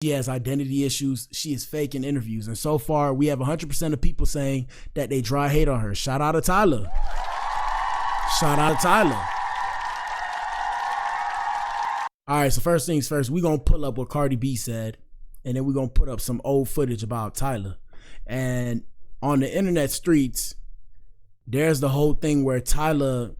she has identity issues. She is fake in interviews. And so far, we have 100% of people saying that they dry hate on her. Shout out to Tyla. Shout out to Tyla. All right, so first things first, we're going to pull up what Cardi B said, and then we're going to put up some old footage about Tyla. And on the internet streets, there's the whole thing where Tyla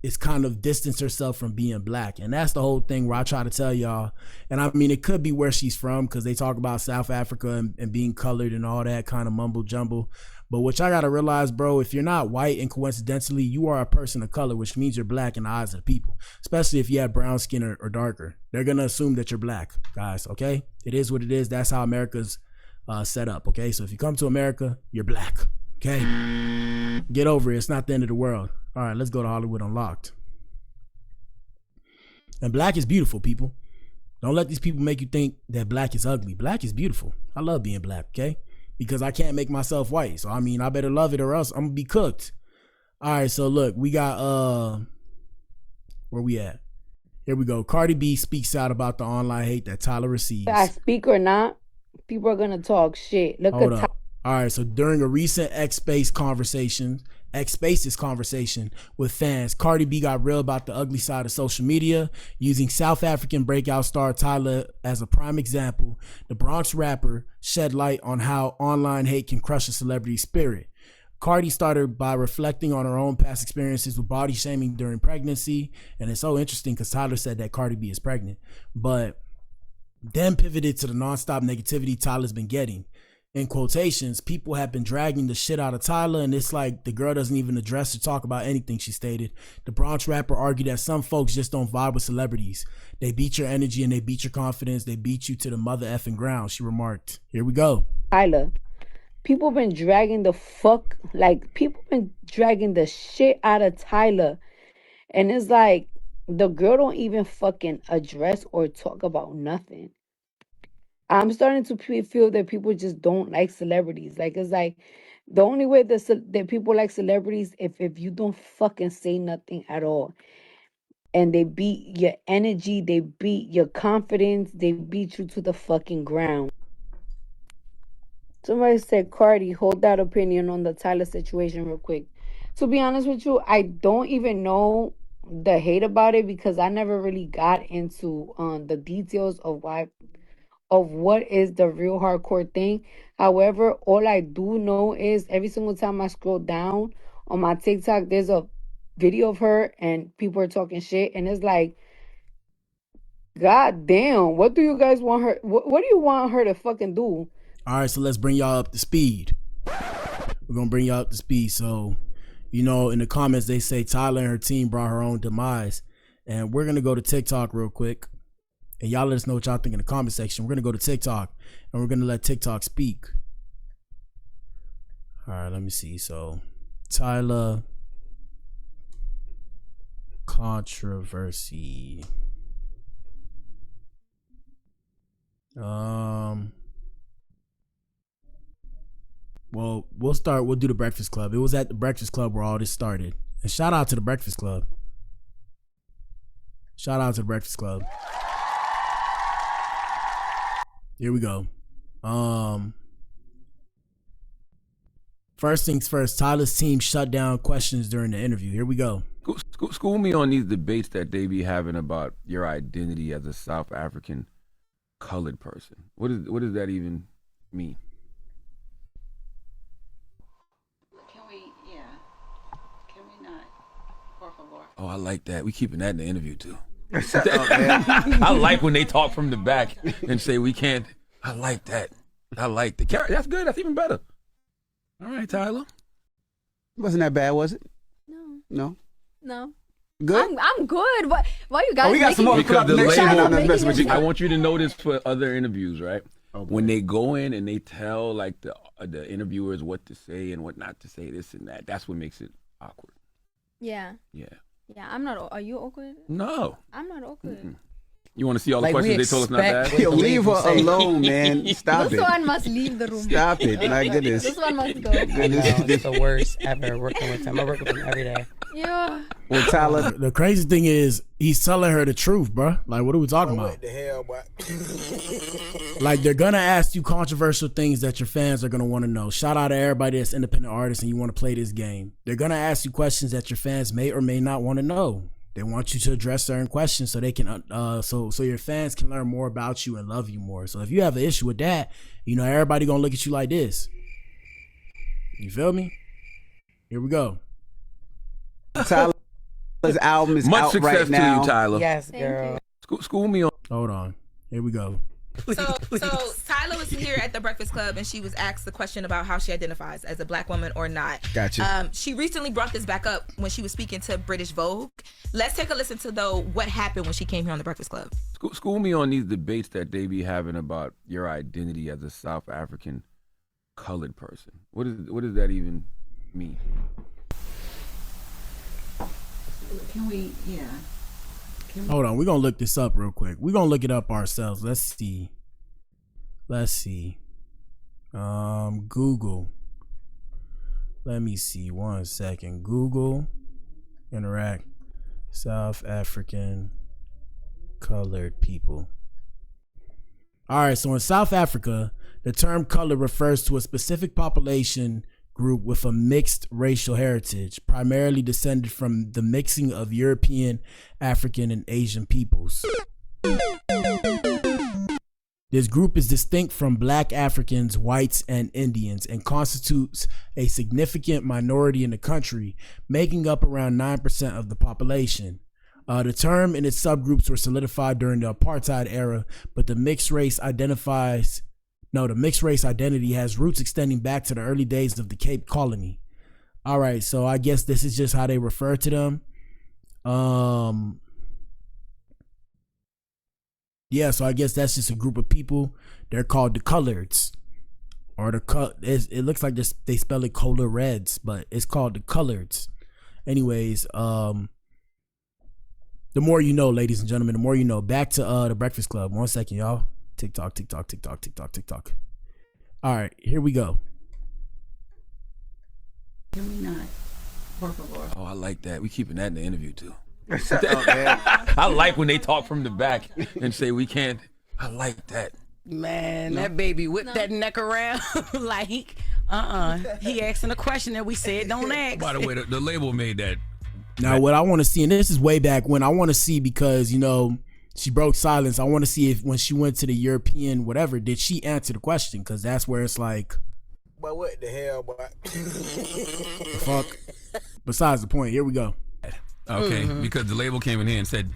is kind of distanced herself from being black. And that's the whole thing where I try to tell y'all. And I mean, it could be where she's from because they talk about South Africa and being colored and all that kind of mumble jumble. But what y'all got to realize, bro, if you're not white and coincidentally you are a person of color, which means you're black in the eyes of the people, especially if you have brown skin or darker, they're going to assume that you're black, guys, okay? It is what it is. That's how America's set up, okay? So if you come to America, you're black, okay? Get over it. It's not the end of the world. All right, let's go to Hollywood Unlocked. And black is beautiful, people. Don't let these people make you think that black is ugly. Black is beautiful. I love being black, okay? Because I can't make myself white. So, I mean, I better love it or else I'm going to be cooked. All right, so look, we got, where we at? Here we go. Cardi B speaks out about the online hate that Tyla receives. I speak or not, people are going to talk shit. Look Hold at up. All right, so during a recent X Spaces conversation with fans, Cardi B got real about the ugly side of social media, using South African breakout star Tyla as a prime example. The Bronx rapper shed light on how online hate can crush a celebrity's spirit. Cardi started by reflecting on her own past experiences with body shaming during pregnancy, and it's so interesting because Tyla said that Cardi B is pregnant, but then pivoted to the nonstop negativity Tyla's been getting. In quotations, people have been dragging the shit out of Tyla, and it's like the girl doesn't even address or talk about anything, she stated. The Bronx rapper argued that some folks just don't vibe with celebrities. They beat your energy and they beat your confidence. They beat you to the mother effing ground, she remarked. Here we go. Tyla, people been dragging the shit out of Tyla. And it's like, the girl don't even fucking address or talk about nothing. I'm starting to feel that people just don't like celebrities. Like, it's like the only way that people like celebrities if you don't fucking say nothing at all. And they beat your energy, they beat your confidence, they beat you to the fucking ground. Somebody said, Cardi, hold that opinion on the Tyler situation real quick. To be honest with you, I don't even know the hate about it because I never really got into the details of what is the real hardcore thing. However, all I do know is every single time I scroll down on my TikTok, there's a video of her and people are talking shit. And it's like, God damn, what do you guys want her? What do you want her to fucking do? All right, so let's bring y'all up to speed. We're going to bring y'all up to speed. So, you know, in the comments, they say Tyla and her team brought her own demise. And we're going to go to TikTok real quick. And y'all let us know what y'all think in the comment section. We're going to go to TikTok and we're going to let TikTok speak. All right, let me see. So, Tyla controversy. Well, we'll do the Breakfast Club. It was at the Breakfast Club where all this started. And shout out to the Breakfast Club. Shout out to the Breakfast Club. Here we go. First things first, Tyla's team shut down questions during the interview. Here we go. School me on these debates that they be having about your identity as a South African colored person. What does that even mean? Can we not? Por favor. Oh, I like that. We keeping that in the interview too. I like when they talk from the back and say we can't. I like that. I like the carrot. That's good. That's even better. All right, Tyla. Wasn't that bad, was it? No. Good? I'm good. Why you guys? We got some more because the label. I want you to know this for other interviews, right? Okay. When they go in and they tell like the interviewers what to say and what not to say, this and that. That's what makes it awkward. Yeah. Yeah. Yeah, I'm not. Are you awkward? No. I'm not awkward. Mm-mm. You want to see all the Like, questions we they told us not to expect- ask? Yo, leave her alone, man. Stop This it. one must leave the room. Stop it. My goodness. This one must go. I know, it's the worst ever working with him. I work with him every day. Yeah. Well, Tyler, The crazy thing is, he's telling her the truth, bro. Like, what are we talking about? what the hell, boy? Like, they're gonna ask you controversial things that your fans are gonna want to know. Shout out to everybody that's independent artists and you want to play this game. They're gonna ask you questions that your fans may or may not want to know. They want you to address certain questions so they can, so your fans can learn more about you and love you more. So if you have an issue with that, you know everybody gonna look at you like this. You feel me? Here we go. Tyler's album is Much out success right to now. you, Tyler. Yes, Thank girl. School me on. Hold on. Here we go. So Tyla was here at the Breakfast Club and she was asked the question about how she identifies as a black woman or not. Gotcha. She recently brought this back up when she was speaking to British Vogue. Let's take a listen to though what happened when she came here on the Breakfast Club. School me on these debates that they be having about your identity as a South African colored person. What does that even mean? Can we, Hold on, we're gonna look this up real quick. We're gonna look it up ourselves. Let's see. Google. Let me see 1 second. Google interact South African colored people. All right, so in South Africa, the term color refers to a specific population group with a mixed racial heritage, primarily descended from the mixing of European, African, and Asian peoples. This group is distinct from Black Africans, whites, and Indians, and constitutes a significant minority in the country, making up around 9% of the population. The term and its subgroups were solidified during the apartheid era, but the mixed race identity has roots extending back to the early days of the Cape Colony. All right, so I guess this is just how they refer to them. Yeah, so I guess that's just a group of people. They're called the coloreds, or it looks like they spell it color reds, but it's called the coloreds. Anyways, the more you know, ladies and gentlemen, the more you know. Back to the Breakfast Club. 1 second, y'all. TikTok. All right, here we go. can we not? Por favor. Oh, I like that. We keeping that in the interview too. Oh, man. I like when they talk from the back and say we can't. I like that. Man, that baby whipped that neck around like, he asking a question that we said don't ask. By the way, the label made that. Now, what I want to see, and this is way back when, I want to see, because, you know, she broke silence. I want to see if when she went to the European whatever, did she answer the question? Because that's where it's like, But what the hell, boy? the fuck. Besides the point, here we go. Okay, because the label came in here and said,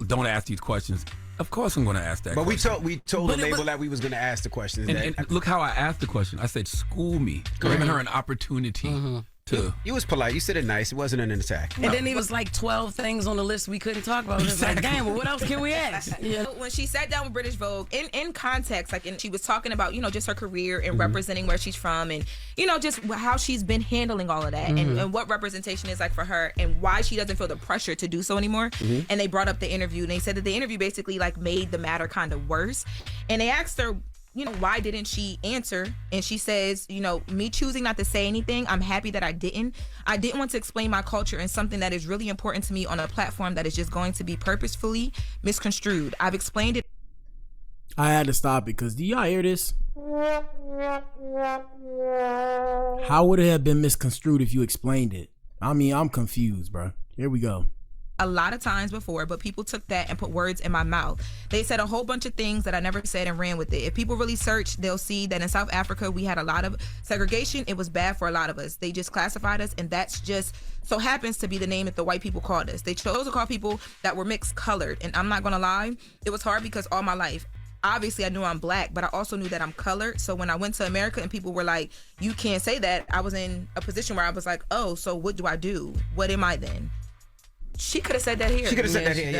"Don't ask these questions." Of course, I'm going to ask that. But question. we told the label that we was gonna ask the questions. And look how I asked the question. I said, "School me," giving her an opportunity to. You was polite. You said it nice. It wasn't an attack. And then it was like 12 things on the list we couldn't talk about. It was like, damn, well, what else can we ask? Yeah. When she sat down with British Vogue, in context, she was talking about, just her career and representing where she's from and, just how she's been handling all of that and what representation is like for her and why she doesn't feel the pressure to do so anymore. And they brought up the interview and they said that the interview basically made the matter kind of worse. And they asked her, why didn't she answer? And she says, me choosing not to say anything, I'm happy that I didn't. I didn't want to explain my culture and something that is really important to me on a platform that is just going to be purposefully misconstrued. I've explained it. I had to stop it because do y'all hear this? How would it have been misconstrued if you explained it? I mean, I'm confused, bro. Here we go. A lot of times before, but people took that and put words in my mouth. They said a whole bunch of things that I never said and ran with it. If people really search, they'll see that in South Africa, we had a lot of segregation. It was bad for a lot of us. They just classified us, and that's just so happens to be the name that the white people called us. They chose to call people that were mixed colored, and I'm not gonna lie, it was hard because all my life, obviously I knew I'm black, but I also knew that I'm colored. So when I went to America and people were like, you can't say that, I was in a position where I was like, oh, so what do I do? What am I then? She could have said that here. She could have said that here. She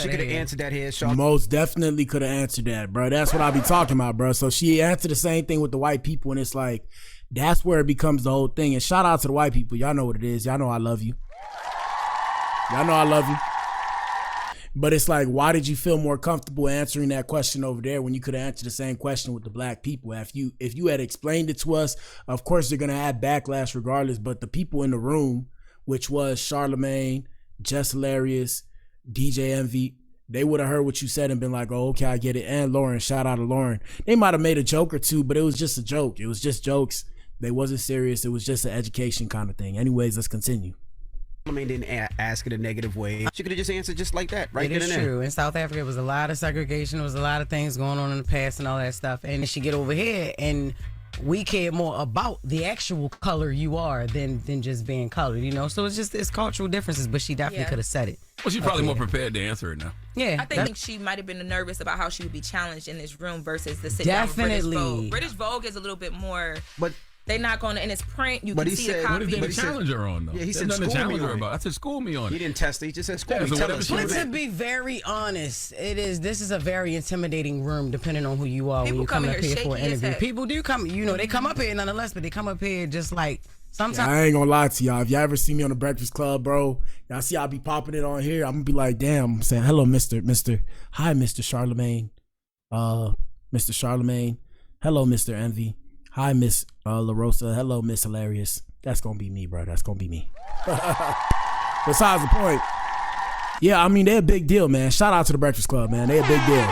She could have answered that here. Sharp. Most definitely could have answered that, bro. That's what I be talking about, bro. So she answered the same thing with the white people, and it's like, that's where it becomes the whole thing. And shout out to the white people. Y'all know what it is. Y'all know I love you. Y'all know I love you. But it's like, why did you feel more comfortable answering that question over there when you could have answered the same question with the black people? If you had explained it to us, of course they're gonna have backlash regardless. But the people in the room, which was Charlemagne, Just Hilarious, DJ Envy, they would have heard what you said and been like, oh, okay, I get it. And Lauren, shout out to Lauren. They might have made a joke or two, but it was just a joke. It was just jokes. They wasn't serious. It was just an education kind of thing. Anyways, let's continue. I mean, didn't ask it a negative way. She could have just answered just like that, right? It is true. In South Africa, it was a lot of segregation. There was a lot of things going on in the past and all that stuff. And she get over here, and we care more about the actual color you are than just being colored, you know? So it's cultural differences, but she definitely could have said it. Well, she's probably more prepared to answer it now. Yeah. I think she might have been nervous about how she would be challenged in this room versus the sit down with British Vogue. British Vogue is a little bit more... But they're not going to, and it's print. You can see the copy. What if they challenge her on, though? Yeah, he said school me on it. I said school me on it. He didn't test it. He just said school me. But to be very honest, this is a very intimidating room depending on who you are when you come up here for an interview. People do come, they come up here nonetheless, but they come up here just like sometimes. Yeah, I ain't gonna lie to y'all. If y'all ever see me on the Breakfast Club, bro, y'all see I'll be popping it on here. I'm gonna be like, damn, I'm saying, hello, hi, Mr. Charlemagne. Mr. Charlemagne. Hello, Mr. Envy. Hi, Miss La Rosa. Hello, Miss Hilarious. That's gonna be me, bro. That's gonna be me. Besides the point, yeah, I mean, they're a big deal, man. Shout out to the Breakfast Club, man. They're a big deal.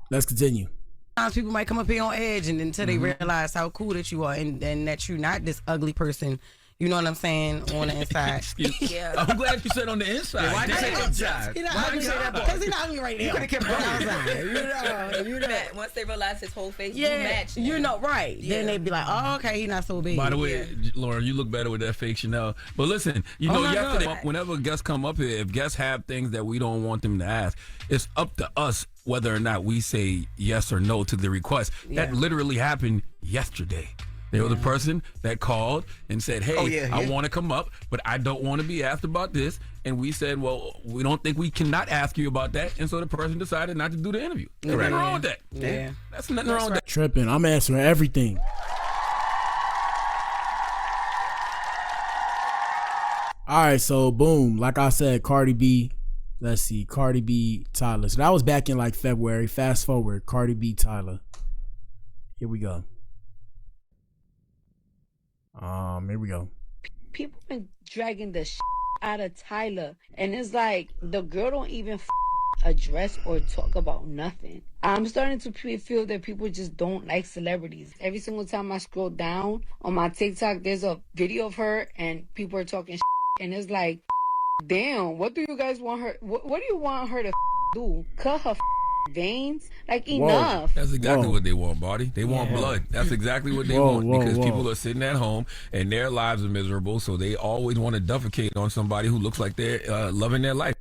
Let's continue. Sometimes people might come up here on edge and until they realize how cool that you are and that you're not this ugly person. You know what I'm saying? On the inside. Yeah. I'm glad you said on the inside. Yeah, why'd you say inside? Why'd you say that? Because he's not ugly right now. You could have kept going outside. You know. Once they realize his whole face do match. You know, right. Yeah. Then they'd be like, oh, okay, he's not so big. By the way, Lauren, you look better with that fake Chanel. But listen, yesterday, whenever guests come up here, if guests have things that we don't want them to ask, it's up to us whether or not we say yes or no to the request. That literally happened yesterday. There was a person that called and said, hey, I want to come up, but I don't want to be asked about this. And we said, well, we don't think we cannot ask you about that. And so the person decided not to do the interview. There's nothing wrong with that. Yeah. That's nothing wrong with that. Tripping. I'm answering everything. All right, so boom. Like I said, Cardi B. Let's see. Cardi B, Tyla. So that was back in like February. Fast forward. Cardi B, Tyla. Here we go. Here we go. People been dragging the out of Tyla, and it's like the girl don't even address or talk about nothing. I'm starting to feel that people just don't like celebrities. Every single time I scroll down on my TikTok, there's a video of her, and people are talking and it's like, damn, what do you guys want her? What do you want her to do? Cut her veins? Like, enough. That's exactly what they want, Barty. They want blood. That's exactly what they want because people are sitting at home and their lives are miserable, so they always want to defecate on somebody who looks like they're loving their life.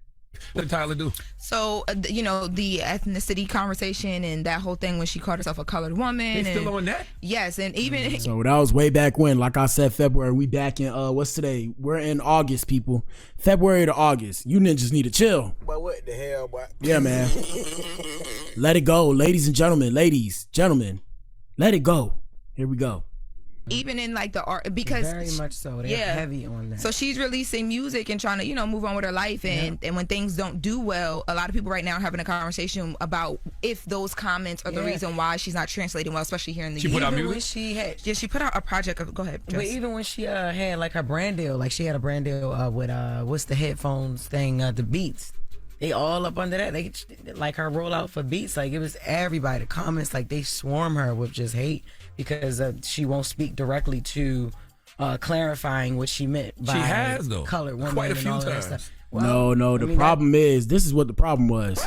What did Tyla do? So, the ethnicity conversation and that whole thing when she called herself a colored woman. They still on that? Yes, and even... So that was way back when. Like I said, February. We back in, what's today? We're in August, people. February to August. You ninjas need to chill. But what the hell, boy? Yeah, man. Let it go. Ladies and gentlemen. Ladies, gentlemen. Let it go. Here we go. Even in like the art, because very much so, they're heavy on that. So she's releasing music and trying to move on with her life, and when things don't do well, a lot of people right now are having a conversation about if those comments are the reason why she's not translating well, especially here in the UK. She put out music. She put out a project. Go ahead. But even when she had like her brand deal, like she had a brand deal with what's the headphones thing, the Beats. They all up under that. They like her rollout for Beats. Like it was everybody. The comments, like they swarm her with just hate because she won't speak directly to clarifying what she meant by she has though colored woman quite a few and all times. that stuff. Well, no. The problem is, this is what the problem was.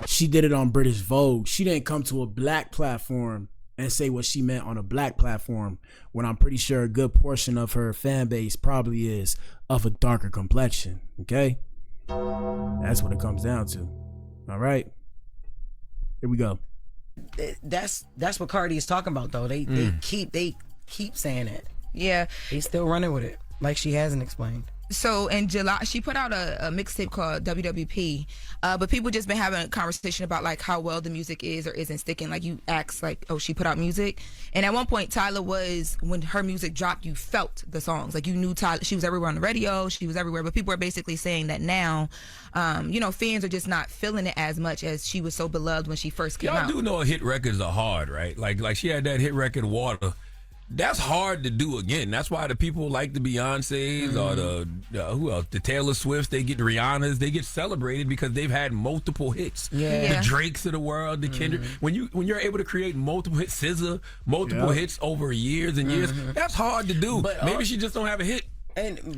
She did it on British Vogue. She didn't come to a black platform and say what she meant on a black platform when I'm pretty sure a good portion of her fan base probably is of a darker complexion. Okay? That's what it comes down to. All right, here we go. That's what Cardi is talking about, though. They keep saying it. Yeah, they still running with it, like she hasn't explained. So in July, she put out a mixtape called WWP, but people just been having a conversation about like how well the music is or isn't sticking. Like you asked, like, oh, she put out music, and at one point Tyla was, when her music dropped, you felt the songs, like you knew Tyla. She was everywhere on the radio, she was everywhere. But people are basically saying that now, fans are just not feeling it as much as she was so beloved when she first came out. Y'all do know hit records are hard, right? Like she had that hit record Water. That's hard to do again. That's why the people like the Beyoncés or the who else? The Taylor Swifts, they get the Rihannas, they get celebrated because they've had multiple hits. Yeah. The Drakes of the world, the Kendrick. When you're able to create multiple hits, SZA, multiple hits over years and years, that's hard to do. But maybe she just don't have a hit.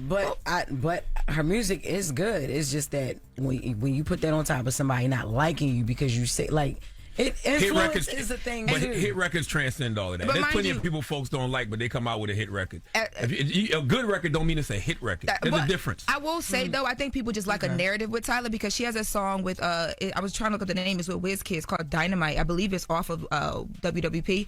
But her music is good. It's just that when you put that on top of somebody not liking you because you say like. Influence is a thing but too. Hit records transcend all of that. There's plenty of people folks don't like, but they come out with a hit record. A good record don't mean it's a hit record. There's a difference. I will say though, I think people just like a narrative with Tyla because she has a song with I was trying to look up the name. It's with WizKid called Dynamite. I believe it's off of WWP.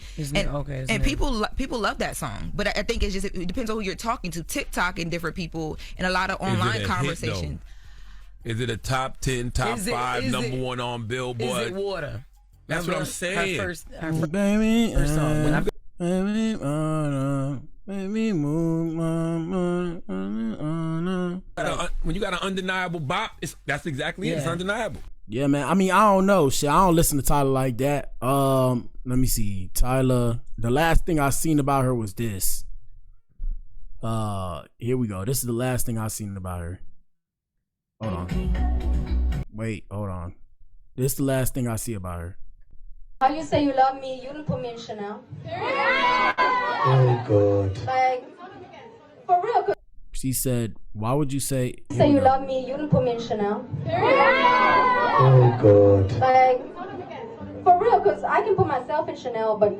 And people love that song. But I think it depends on who you're talking to. TikTok and different people and a lot of online conversations. Is it a top 10, top 5, number 1 on Billboard? Is it Water? That's what I'm saying. Her first Baby, song. When you got an undeniable bop, that's exactly it. It's undeniable. Yeah, man. I mean, I don't know. Shit, I don't listen to Tyla like that. Let me see. Tyla, the last thing I seen about her was this. Here we go. This is the last thing I seen about her. Hold on. Wait, hold on. This is the last thing I see about her. How you say you love me? You didn't put me in Chanel. Oh God. Like, for real. She said, "Why would you say?" Say you love me? You didn't put me in Chanel. Oh God. Like, for real, cause I can put myself in Chanel, but.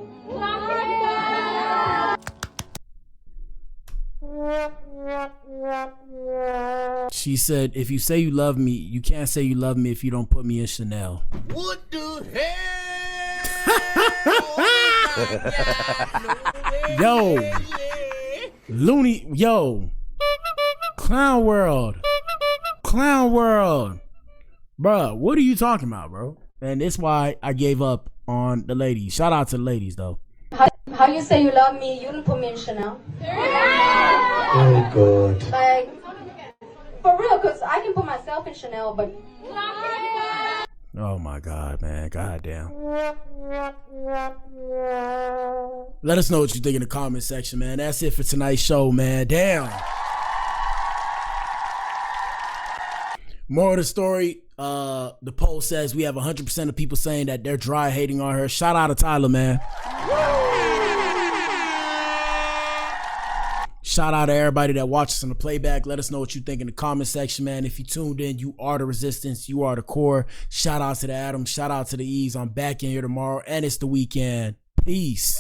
She said, "If you say you love me, you can't say you love me if you don't put me in Chanel." What the hell? Yo, Looney, yo, Clown World, bruh. What are you talking about, bro? And that's why I gave up on the ladies. Shout out to the ladies, though. How you say you love me? You didn't put me in Chanel. Oh God. Like, for real, cause I can put myself in Chanel, but. Oh my God, man. God damn. Let us know what you think in the comment section, man. That's it for tonight's show, man. Damn. Moral of the story, the poll says we have 100% of people saying that they're dry hating on her. Shout out to Tyla, man. Shout out to everybody that watches on the playback. Let us know what you think in the comment section, man. If you tuned in, you are the resistance. You are the core. Shout out to the Adam. Shout out to the E's. I'm back in here tomorrow, and it's the weekend. Peace.